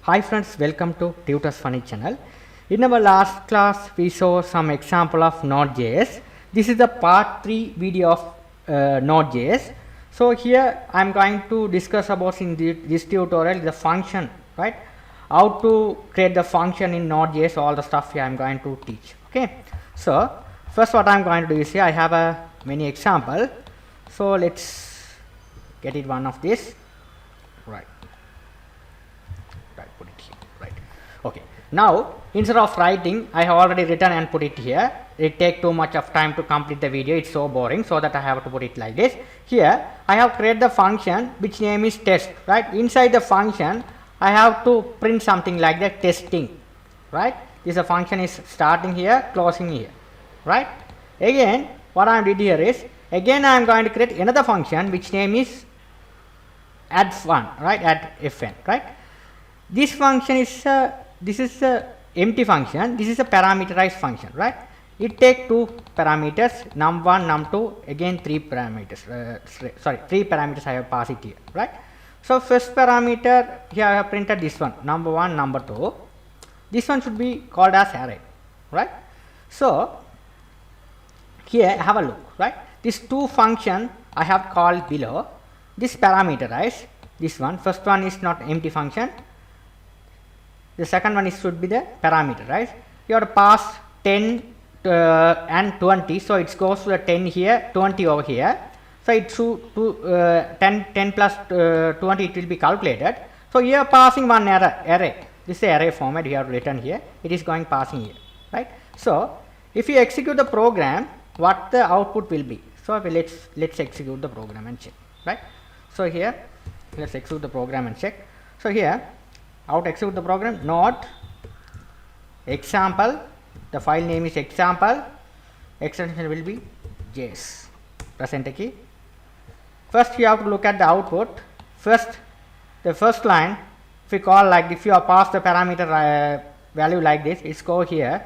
Hi friends, welcome to Tutors Funny channel. In our last class, we saw some example of Node.js. This is the part 3 video of Node.js. So here I am going to discuss about in this tutorial the function, right? How to create the function in Node.js, all the stuff here I am going to teach. Okay. So first what I am going to do is here I have a many example. So let's get it one of this. Right. Put it here. Right. Okay. Now instead of writing, I have already written and put it here. It take too much of time to complete the video. It's so boring, so that I have to put it like this. Here I have created the function which name is test. Right. Inside the function, I have to print something like that, testing. Right. This a function is starting here, closing here. Right. Again, what I did here is again I am going to create another function which name is add fun. Right. Add fn. Right. This function is this is a empty function. This is a parameterized function, right? It take two parameters, num1, num2, again three parameters. Three parameters I have passed it here, right? So first parameter here I have printed this one, number1, number2. This one should be called as array, right? So here have a look, right? These two function I have called below. This parameterized. This one, first one is not empty function. The second one is should be the parameter, right? You have to pass 10 and 20, so it goes to the 10 here, 20 over here. So it should 10 plus 20 it will be calculated. So here passing one array. This is the array format you have written here. It is going passing here, right? So if you execute the program, what the output will be? So let's execute the program and check, right? So here let's execute the program and check. So here, how to execute the program? Node example, the file name is example, extension will be JS. Press enter key. First you have to look at the output. The first line, if you call like, if you have passed the parameter value like this, it's go here.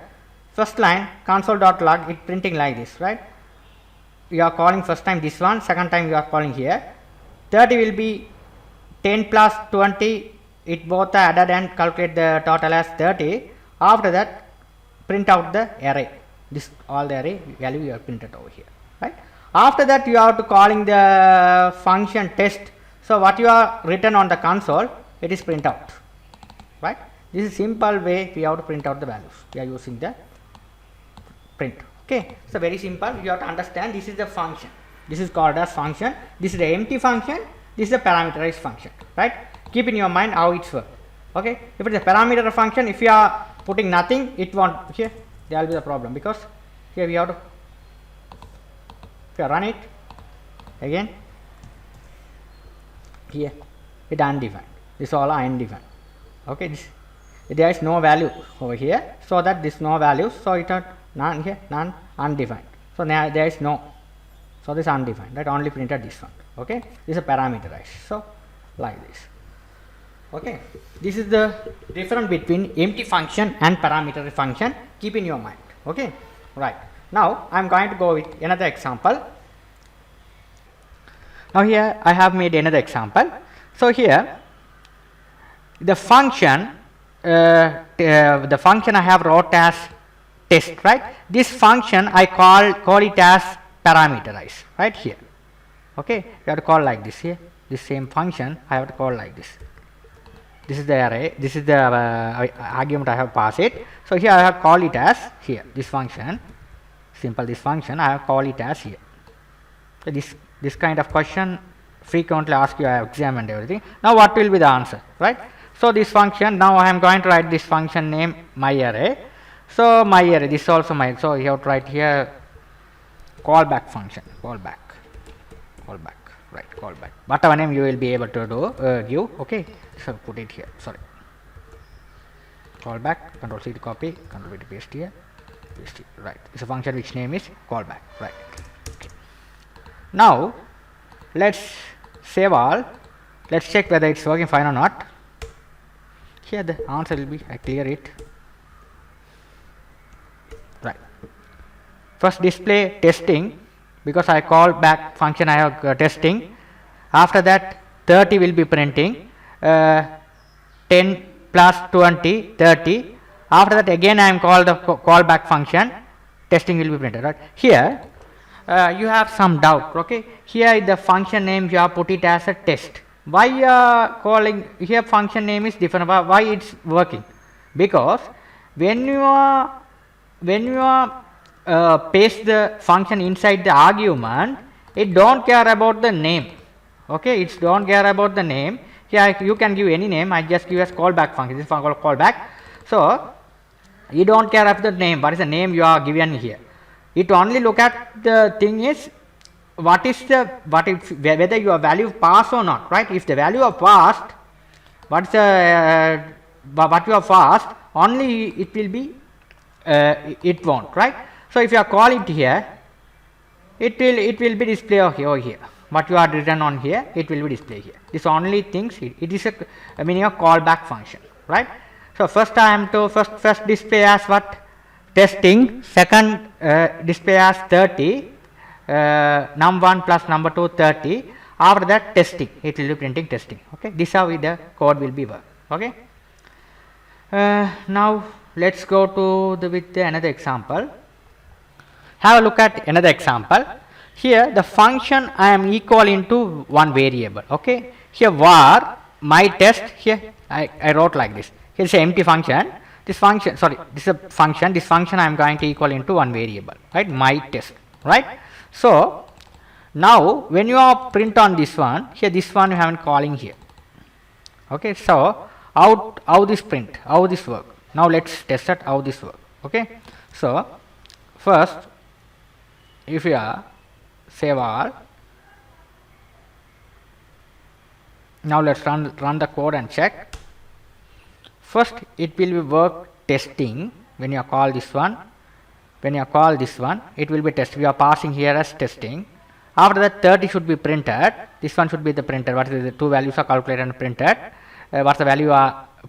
First line console.log, it printing like this, right? You are calling first time this one, second time you are calling here. 30 will be 10 plus 20. It both are added and calculate the total as 30. After that, print out the array. This all the array value you have printed over here, right? After that, you have to calling the function test. So what you are written on the console, it is print out, right? This is simple way we have to print out the values. We are using the print. Okay, so very simple. You have to understand this is the function. This is called as function. This is the empty function. This is the parameterized function, right? Keep in your mind how it's work. Okay, if it is a parameter function, if you are putting nothing, it won't. Here there will be the problem, because here we have to, if you run it again, here it undefined. This all are undefined. Okay, there is no value over here, so that this no value, so it are none here, none, undefined. So now there is no, so this undefined, right? Only printed this one. Okay, this is a parameterized. So like this. Okay, this is the difference between empty function and parameter function. Keep in your mind. Okay, right. Now I am going to go with another example. Now here I have made another example. So here the function I have wrote as test, right? This function I call it as parameterized, right here. Okay, you have to call like this here. This same function I have to call like this. This is the array. This is the argument I have passed it. So here I have called it as here. This function, simple. This function I have called it as here. So this kind of question frequently asked you. I have examined everything. Now what will be the answer, right? So this function. Now I am going to write this function name myArray. So myArray. This is also my. So you have to write here callback function. Callback. Right, callback. Whatever name you will be able to do give. Okay, so put it here. Sorry. Callback. Control C to copy. Control V to paste here. Paste it. Right. It's a function which name is callback. Right. Okay. Now let's save all. Let's check whether it's working fine or not. Here the answer will be. I clear it. Right. First display testing. Because I call back function I have testing. After that 30 will be printing, 10 plus 20, 30. After that again I am called the callback function, testing will be printed, right. Here you have some doubt, okay. Here the function name you have put it as a test. Why you are calling here function name is different, why it's working? Because when you are paste the function inside the argument, it don't care about the name, okay. It's don't care about the name. Here you can give any name, I just give as callback function, this is called callback. So you don't care of the name, what is the name you are given here. It only look at the thing is what is the whether your value passed or not, right. If the value of passed, what's the what you have passed, only it will be it won't, right. So if you call it here, it will be display over here. What you are written on here, it will be display here. This only things it is a meaning of callback function, right. So first I am to first display as what, testing. Second display as 30, num1 plus num2 30. After that testing, it will be printing testing, okay. This how the code will be work, okay. Now let's go to with another example. Have a look at another example. Here the function I am equal into one variable, okay. Here var my test, here I wrote like this. Here is an empty function. This function, sorry, this is a function. This function I am going to equal into one variable, right? My test, right? So now when you are print on this one, here this one you haven't calling here, okay. So how this print, how this work. Now let's test it how this work, okay. So first, if you are save all, now let's run the code and check. First it will be work testing when you call this one. When you call this one, it will be test. We are passing here as testing. After that 30 should be printed. This one should be the printer. What is the two values are calculated and printed. What's the value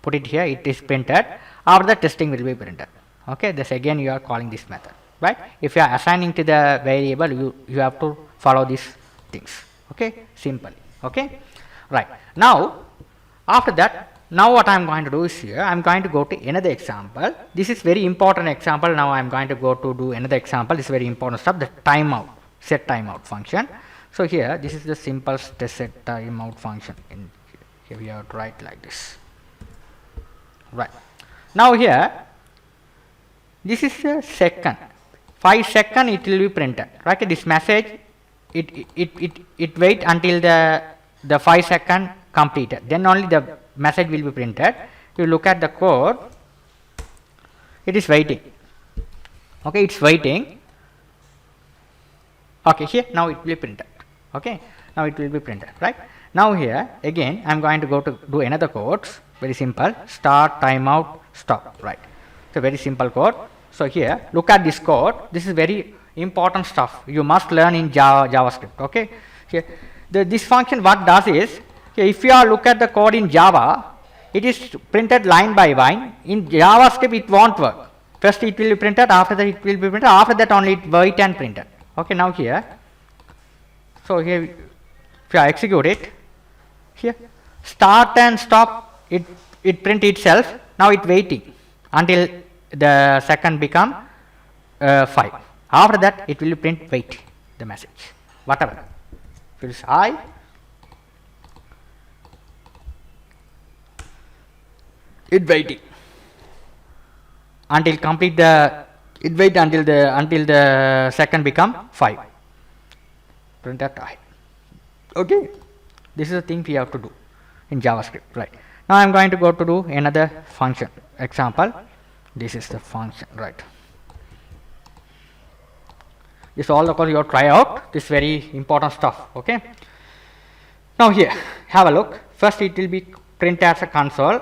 put it here, it is printed. After that testing will be printed, okay. This again you are calling this method, right. If you are assigning to the variable, you have to follow these things, okay, simply, okay, right. Now after that, now what I am going to do is here I am going to go to another example. This is very important example. Now I am going to go to do another example. This is very important stuff, the timeout, set timeout function. So here this is the simple set timeout function. In here we have to write like this, right. Now here this is a second, 5 seconds it will be printed, right. This message it wait until the 5 seconds completed, then only the message will be printed. You look at the code, it is waiting, okay, it's waiting, okay. Here now it will be printed, okay, now it will be printed, right. Now here again I am going to go to do another codes, very simple, start, timeout, stop, right. So very simple code. So here look at this code, this is very important stuff you must learn in JavaScript, okay. Here this function what does is, here if you are look at the code in Java, it is printed line by line. In JavaScript it won't work. First it will be printed, after that it will be printed, after that only it wait and printed, okay. Now here, so here if you execute it, here start and stop, it print itself. Now it waiting until the second become 5. After that it will print wait the message, whatever. If it is I, it waiting until complete the, it wait until the second become 5. Print that I, okay. This is the thing we have to do in JavaScript, right. Now I am going to go to do another function example. This is the function, right. This all the code you have to try out, this very important stuff, okay. Now here have a look. First it will be print as a console,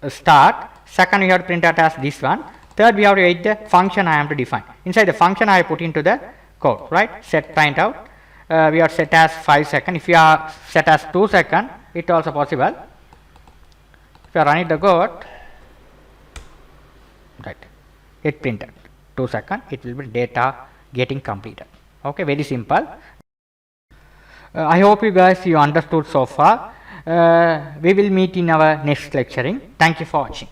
start. Second we have to print out as this one. Third we have to write the function I am to define. Inside the function I put into the code, right. Set print out, we are set as 5 seconds. If you are set as 2 seconds, it also possible. If you are running the code, right, it printed 2 seconds, it will be data getting completed, okay. Very simple. I hope you guys you understood so far. We will meet in our next lecturing. Thank you for watching.